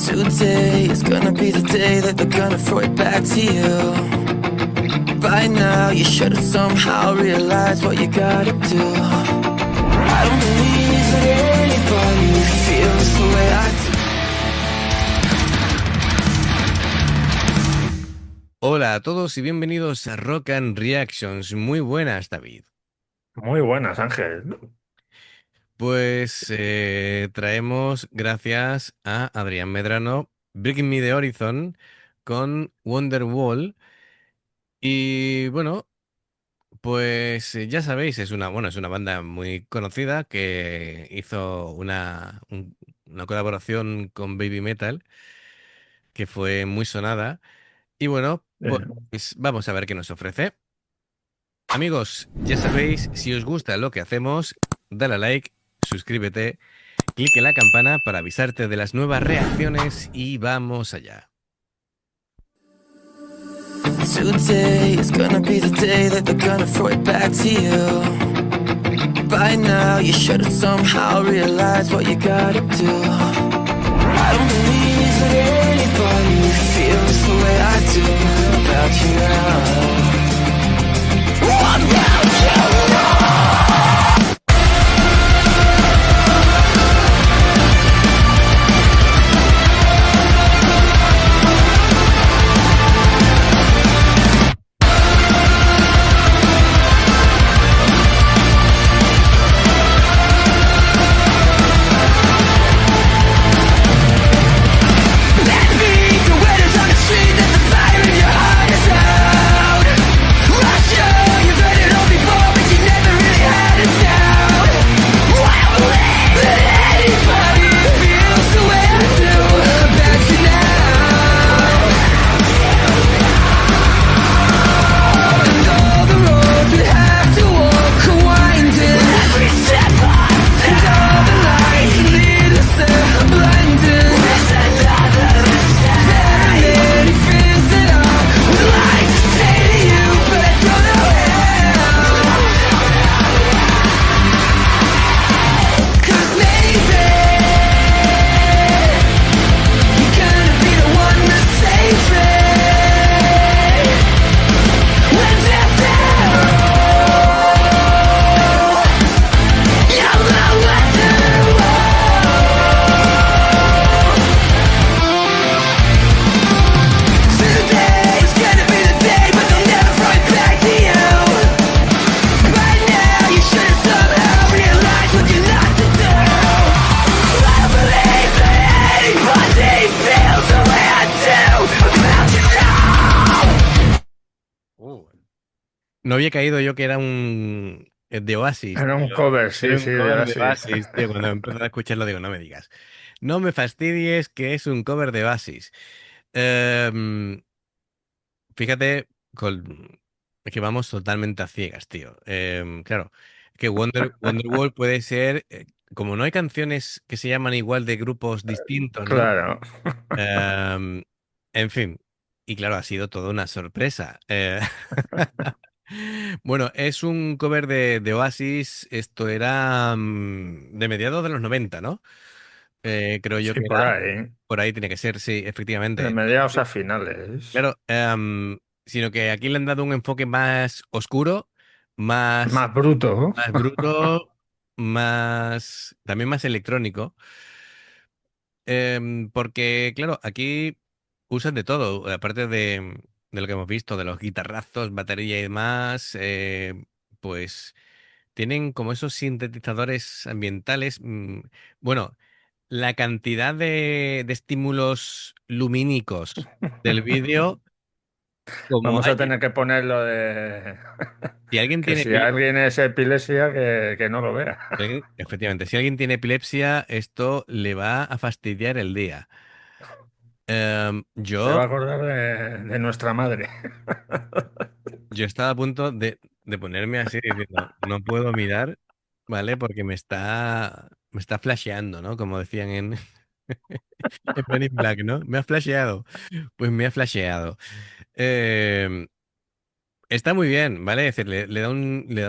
Today is gonna be the day that they're gonna throw it back to you. By now you should have somehow realized what you gotta do. I don't believe that anybody feels the way I do. Hola a todos y bienvenidos a Rock and Reactions. Muy buenas, David. Muy buenas, Ángel. Pues traemos, gracias a Adrián Medrano, Breaking Me the Horizon con Wonderwall. Y bueno, pues ya sabéis, es una banda muy conocida que hizo una colaboración con Baby Metal que fue muy sonada. Y bueno, pues vamos a ver qué nos ofrece. Amigos, ya sabéis, si os gusta lo que hacemos, dale a like, suscríbete, clic en la campana para avisarte de las nuevas reacciones y vamos allá. Today is gonna be the day that they're gonna throw it back to you. By now you should have somehow realized what you gotta do. I don't believe that anybody feels the way I do about you now. What about you now? No había caído yo que era un de Oasis, Era un tío. cover, sí, Era un sí, de cover de Oasis. Oasis, tío. Cuando empecé a escucharlo digo, no me digas. No me fastidies que es un cover de Oasis. Em, Fíjate, es que vamos totalmente a ciegas, tío. Claro, que Wonderwall puede ser, como no hay canciones que se llaman igual de grupos distintos, ¿no? Claro. Em, en fin, y claro, ha sido toda una sorpresa. Bueno, es un cover de Oasis, esto era de mediados de los 90, ¿no? Creo yo Sí, que por era, ahí. por ahí tiene que ser, sí, De efectivamente. mediados a finales. Claro, sino que aquí le han dado un enfoque más oscuro, más, Más bruto, ¿no? más bruto, también más electrónico. Porque, claro, aquí usan de todo, aparte de lo que hemos visto, de los guitarrazos, batería y demás, pues tienen como esos sintetizadores ambientales. Bueno, la cantidad de estímulos lumínicos del vídeo, como Vamos a hay. tener que ponerlo de... Si alguien Que tiene si alguien es epilepsia, que no lo vea. efectivamente, si alguien tiene epilepsia, esto le va a fastidiar el día. Se va Yo, a acordar de nuestra madre. yo estaba a punto de ponerme así diciendo, no puedo mirar, ¿vale? Porque me está flasheando, ¿no? Como decían en Men in Black, ¿no? Me ha flasheado. Pues me ha flasheado. Em, Está muy bien, ¿vale? Es decir, le da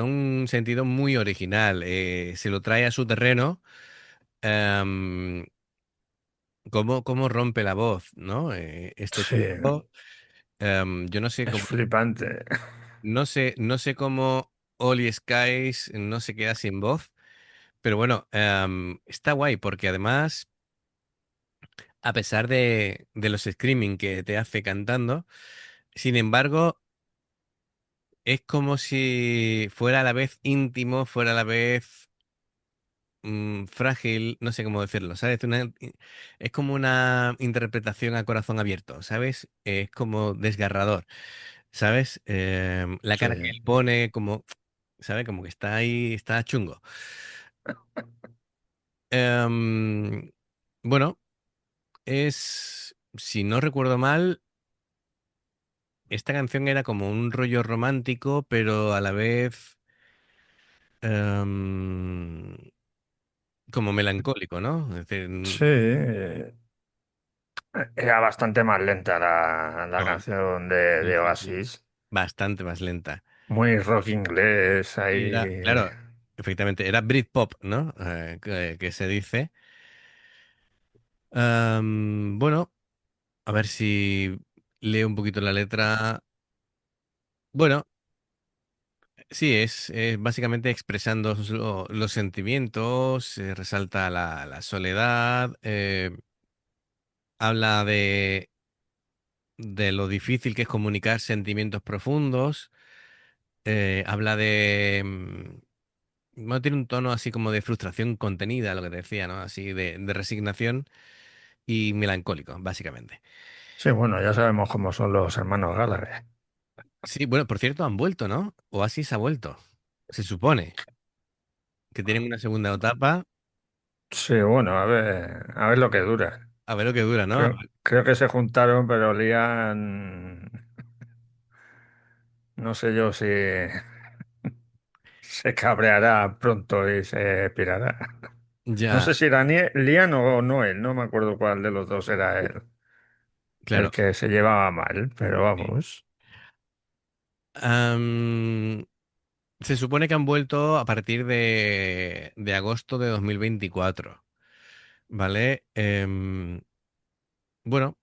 un sentido muy original. Se lo trae a su terreno. em, cómo rompe la voz, ¿no? Este Sí, chico, yo no sé es cómo, flipante. no sé cómo Oli Skies no se queda sin voz, pero bueno, está guay porque además, a pesar de los screaming que te hace cantando, sin embargo, es como si fuera a la vez íntimo, fuera a la vez frágil, no sé cómo decirlo, ¿sabes? Es como una interpretación a corazón abierto, ¿sabes? Es como desgarrador, ¿sabes? La Sí, cara que él pone, como, ¿sabes? Como que está ahí, está chungo. Em, bueno, si no recuerdo mal, esta canción era como un rollo romántico, pero a la vez em, como melancólico, ¿no? Es decir, sí. Era bastante más lenta la no, canción sí, de sí, sí. Oasis. Bastante más lenta. Muy rock inglés Y era, ahí. claro, efectivamente, era Britpop, ¿no? Que se dice. Bueno, a ver si leo un poquito la letra. Bueno, sí, es básicamente expresando los sentimientos, resalta la soledad, habla de lo difícil que es comunicar sentimientos profundos, habla bueno, tiene un tono así como de frustración contenida, lo que te decía, ¿no? Así de resignación y melancólico, básicamente. Sí, bueno, ya sabemos cómo son los hermanos Gallagher. Sí, bueno, por cierto, han vuelto, ¿no? Oasis ha vuelto. Se supone que tienen una segunda etapa. Sí, bueno, a ver lo que dura. A ver lo que dura, ¿no? Creo que se juntaron, pero Liam, no sé yo si se cabreará pronto y se pirará. No Ya, sé si era Liam o Noel, no me acuerdo cuál de los dos era el claro. que se llevaba mal, pero Sí. vamos. Am, Se supone que han vuelto a partir de agosto de 2024, ¿vale? Bueno,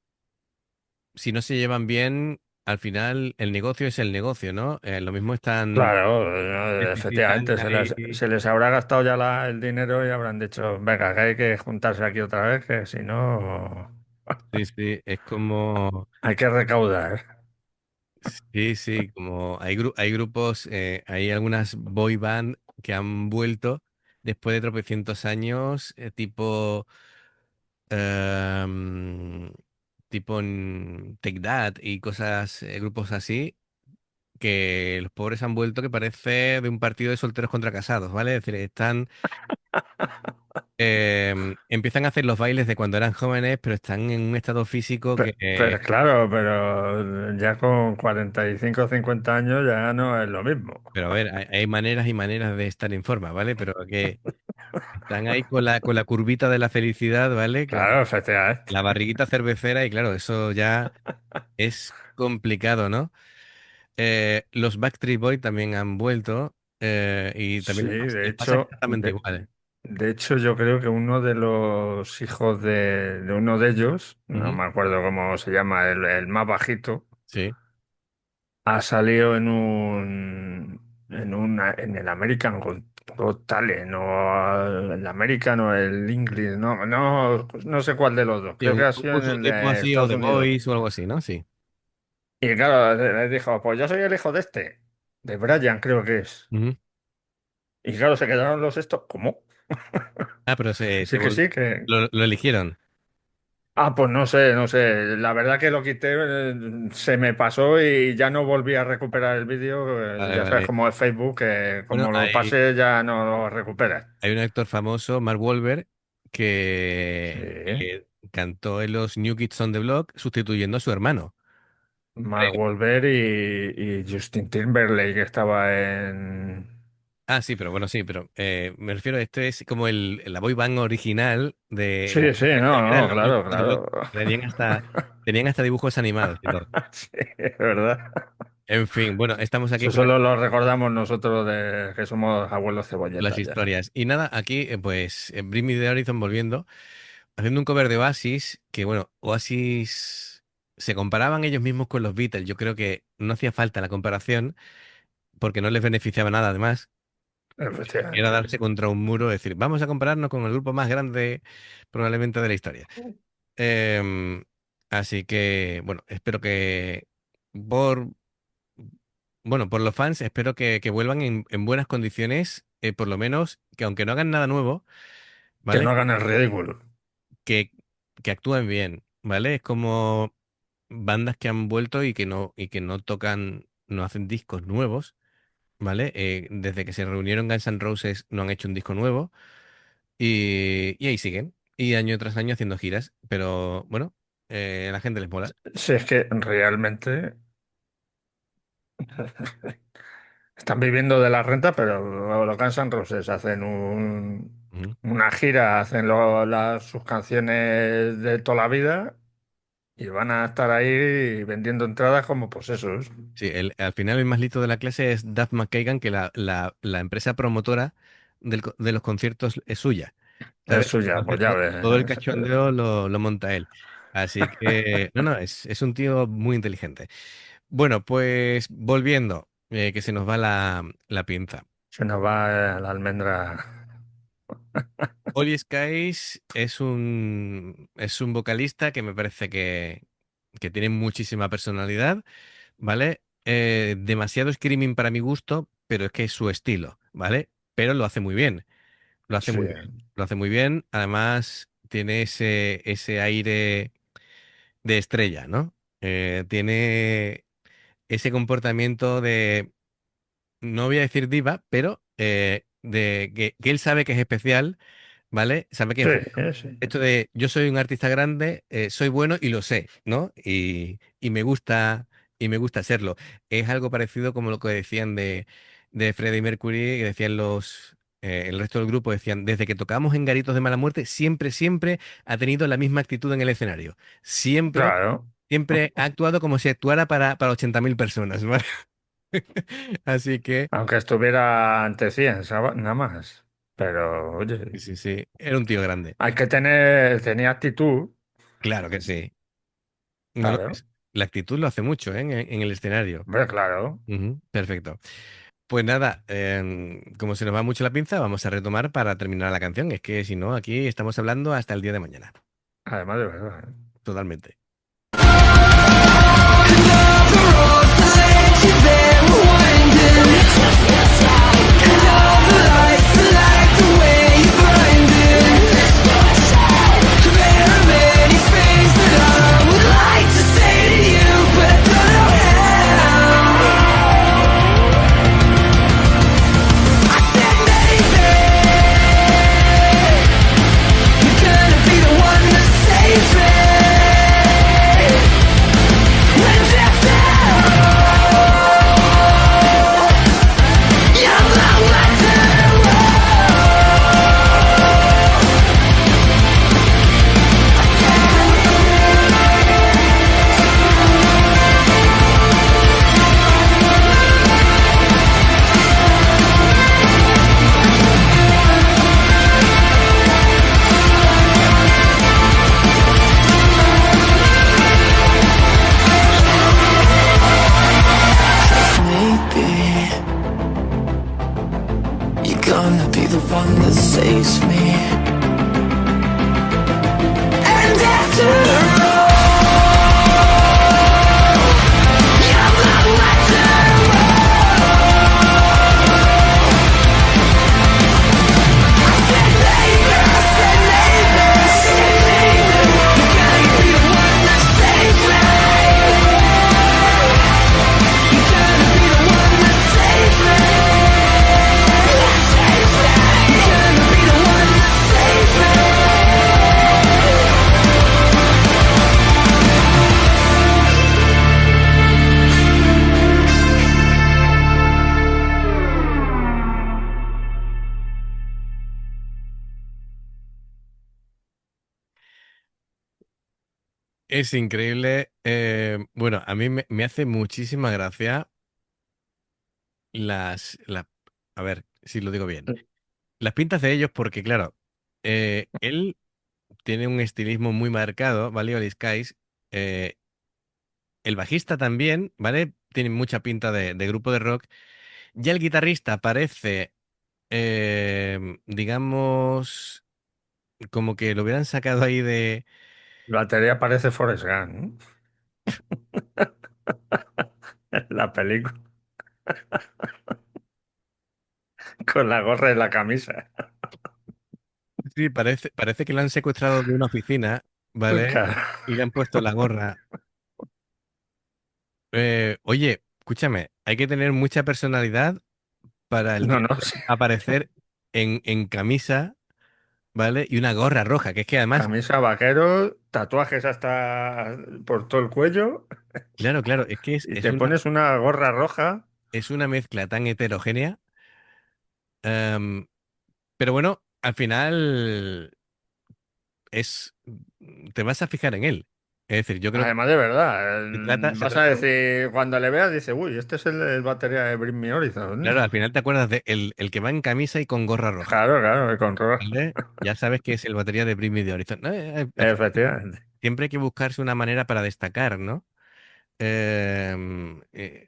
si no se llevan bien, al final el negocio es el negocio, ¿no? Lo mismo están Claro, necesitan efectivamente, ahí. se les habrá gastado ya el dinero y habrán dicho, venga, que hay que juntarse aquí otra vez, que si no, Sí, sí, es como. hay que recaudar. Sí, sí, como hay grupos, hay algunas boy band que han vuelto después de tropecientos años, em, Take That y cosas, grupos así, que los pobres han vuelto que parece de un partido de solteros contra casados, ¿vale? Es decir, empiezan a hacer los bailes de cuando eran jóvenes, pero están en un estado físico que, Pero, claro, pero ya con 45 o 50 años ya no es lo mismo. pero a ver, hay maneras y maneras de estar en forma, ¿vale? Pero que están ahí con la curvita de la felicidad, ¿vale? Con Claro, efectivamente. la barriguita cervecera y claro, eso ya es complicado, ¿no? Los Backstreet Boys también han vuelto y Sí, también de les pasa hecho, exactamente igual. de hecho yo creo que uno de los hijos de uno de ellos, no Ujú. me acuerdo cómo se llama, el más bajito, Sí. ha salido en el American Got Talent o el American o el English, no sé cuál de los dos, Sí, creo un que ha sido en concurso el tipo de así o Estados The Unidos. Voice o algo así, ¿no? Sí. Y claro, les dijo, pues yo soy el hijo de este, de Brian creo que es. Ujú. Y claro, se quedaron los estos, ¿cómo? Ah, pero Sí que sí, que... lo eligieron. Ah, pues no sé. La verdad que lo quité, se me pasó y ya no volví a recuperar el vídeo. Vale, Ya sabes vale. cómo es Facebook, que Bueno, como lo hay, pase ya no lo recuperas. hay un actor famoso, Mark Wahlberg, Sí. que cantó en los New Kids on the Block sustituyendo a su hermano. Mark Wahlberg y Justin Timberlake que estaba en... Ah, sí, pero bueno, sí, pero me refiero a esto es como la boy band original de Sí, sí, no, que eran no, los New claro, Kids on the Block. claro. Tenían hasta dibujos animados y todo. Sí, es verdad. En fin, bueno, estamos aquí Eso con solo lo recordamos nosotros de que somos abuelos las cebolletas ya. historias. Y nada, aquí, pues, Bring Me the Horizon volviendo. haciendo un cover de Oasis, que bueno, Oasis se comparaban ellos mismos con los Beatles. Yo creo que no hacía falta la comparación porque no les beneficiaba nada además. Era Efectivamente. darse contra un muro, decir, vamos a compararnos con el grupo más grande probablemente de la historia. Em, Así que, bueno, espero que por, bueno, por los fans, espero que vuelvan en buenas condiciones, por lo menos que aunque no hagan nada nuevo, Que ¿vale? no hagan el ridículo. Que, que actúen bien, ¿vale? Es como bandas que han vuelto y que no tocan, no hacen discos nuevos, ¿vale? Desde que se reunieron Guns N' Roses no han hecho un disco nuevo y ahí siguen. Y año tras año haciendo giras, pero bueno, a la gente les mola. Si es que realmente están viviendo de la renta, pero los Guns N' Roses hacen Ujú. una gira, hacen sus canciones de toda la vida y van a estar ahí vendiendo entradas como posesos. Sí, al final el más listo de la clase es Duff McKagan, que la empresa promotora de los conciertos es suya, ¿sabes? Eso ya, Entonces pues ya todo el ves. cachondeo lo monta él. Así que, no, no, es un tío muy inteligente. Bueno, pues volviendo, que se nos va la pinza. Se nos va la almendra. Oli Skies es un vocalista que me parece que tiene muchísima personalidad, ¿vale? Demasiado screaming para mi gusto, pero es que es su estilo, ¿vale? Pero lo hace muy bien, lo hace Sí, muy bien, lo hace muy bien. Además, tiene ese aire de estrella, ¿no? Tiene ese comportamiento de, no voy a decir diva, pero de que él sabe que es especial, ¿vale? Sabe que sí, es bueno. sí. Esto de yo soy un artista grande, soy bueno y lo sé, ¿no? Y me gusta serlo. Es algo parecido como lo que decían de Freddie Mercury, que decían el resto del grupo, decían, desde que tocamos en Garitos de Mala Muerte, siempre ha tenido la misma actitud en el escenario. Siempre, Claro. siempre ha actuado como si actuara para 80.000 personas, ¿vale? Así que, Aunque estuviera ante 100, nada más. Pero, sí, oye, sí, sí, era un tío grande. tenía actitud. Claro que sí. No, no, Claro, la actitud lo hace mucho, ¿eh? En el escenario. hombre, claro. Ujú, perfecto. Pues nada, como se nos va mucho la pinza, vamos a retomar para terminar la canción. Es que si no, aquí estamos hablando hasta el día de mañana. Además de verdad. Totalmente. Maybe you're gonna be the one that saves me. And after Es increíble. Bueno, a mí me hace muchísima gracia a ver si lo digo bien. Las pintas de ellos, porque claro, él tiene un estilismo muy marcado, ¿vale? Oli Skies. Eh, el bajista también, ¿vale? Tiene mucha pinta de grupo de rock. Ya el guitarrista parece, digamos, como que lo hubieran sacado ahí de... La batería parece Forrest Gump, ¿no? La película, con la gorra y la camisa. Sí, parece que lo han secuestrado de una oficina, ¿vale? Claro. Y le han puesto la gorra. Oye, escúchame, hay que tener mucha personalidad para el No, tío no, sí. aparecer en camisa, ¿vale? Y una gorra roja, que es que además, Camisa, vaquero, tatuajes hasta por todo el cuello claro, claro, es que y te pones una gorra roja. es una mezcla tan heterogénea, em, pero bueno, al final es, te vas a fijar en él. Es decir, yo creo que Además, de verdad, se vas a trata de, decir, cuando le veas, dice, uy, este es el batería de Bring Me Horizon. claro, al final te acuerdas de el que va en camisa y con gorra roja, Claro, claro, con roja. ¿vale? Ya sabes que es el batería de Bring Me the Horizon. No, al final Efectivamente. siempre hay que buscarse una manera para destacar, ¿no?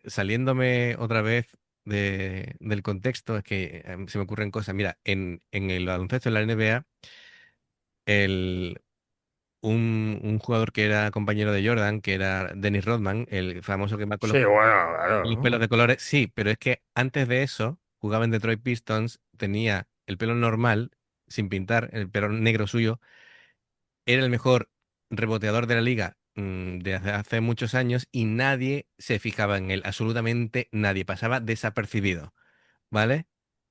Saliéndome otra vez del contexto, es que se me ocurren cosas. Mira, en el baloncesto, en la NBA, el, un jugador que era compañero de Jordan, que era Dennis Rodman, el famoso que va Sí, bueno, con los pelos claro. de colores, sí, pero es que antes de eso jugaba en Detroit Pistons, tenía el pelo normal, sin pintar, el pelo negro suyo, era el mejor reboteador de la liga de hace muchos años y nadie se fijaba en él, absolutamente nadie, pasaba desapercibido, ¿vale?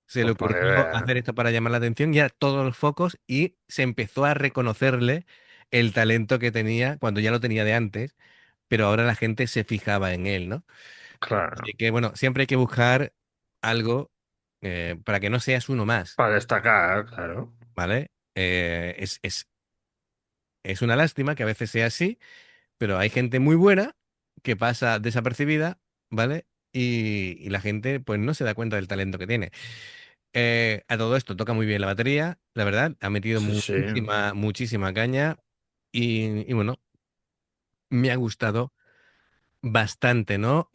Se le Pues para que ocurrió veas. hacer esto para llamar la atención y a todos los focos y se empezó a reconocerle el talento que tenía cuando ya lo tenía de antes, pero ahora la gente se fijaba en él, ¿no? Claro. Así que bueno, siempre hay que buscar algo para que no seas uno más, Para destacar, claro. ¿vale? Es una lástima que a veces sea así, pero hay gente muy buena que pasa desapercibida, ¿vale? Y la gente pues no se da cuenta del talento que tiene. A todo esto toca muy bien la batería, la verdad, ha metido Sí, sí. muchísima caña y bueno, me ha gustado bastante, ¿no?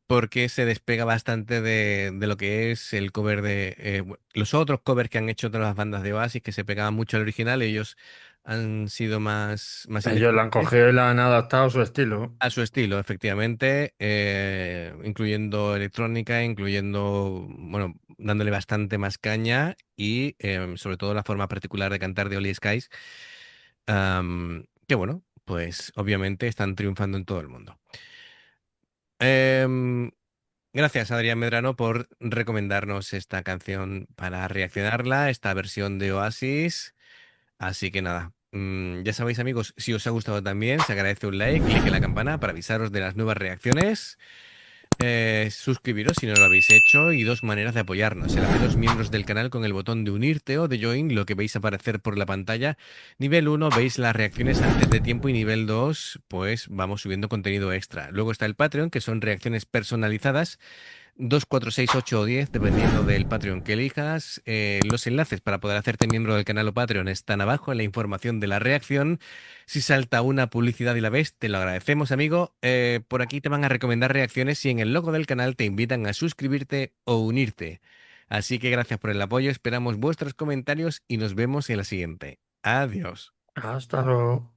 Porque se despega bastante de lo que es el cover de los otros covers que han hecho todas las bandas de Oasis, que se pegaban mucho al original, ellos han sido más Ellos la han independientes. cogido y la han adaptado a su estilo. A su estilo, efectivamente, incluyendo electrónica, incluyendo, bueno, dándole bastante más caña y sobre todo la forma particular de cantar de Oli Skies, que bueno, pues obviamente están triunfando en todo el mundo. Em, Gracias, Adrián Medrano, por recomendarnos esta canción para reaccionarla, esta versión de Oasis. Así que nada, ya sabéis amigos, si os ha gustado también, se agradece un like, clic en la campana para avisaros de las nuevas reacciones. Suscribiros si no lo habéis hecho y dos maneras de apoyarnos. El haceros miembros del canal con el botón de unirte o de join, lo que veis aparecer por la pantalla. Nivel 1 veis las reacciones antes de tiempo y nivel 2 pues vamos subiendo contenido extra. Luego está el Patreon, que son reacciones personalizadas 2, 4, 6, 8 o 10, dependiendo del Patreon que elijas. Los enlaces para poder hacerte miembro del canal o Patreon están abajo en la información de la reacción. Si salta una publicidad y la ves, te lo agradecemos, amigo. Por aquí te van a recomendar reacciones y en el logo del canal te invitan a suscribirte o unirte. Así que gracias por el apoyo, esperamos vuestros comentarios y nos vemos en la siguiente. Adiós. Hasta luego.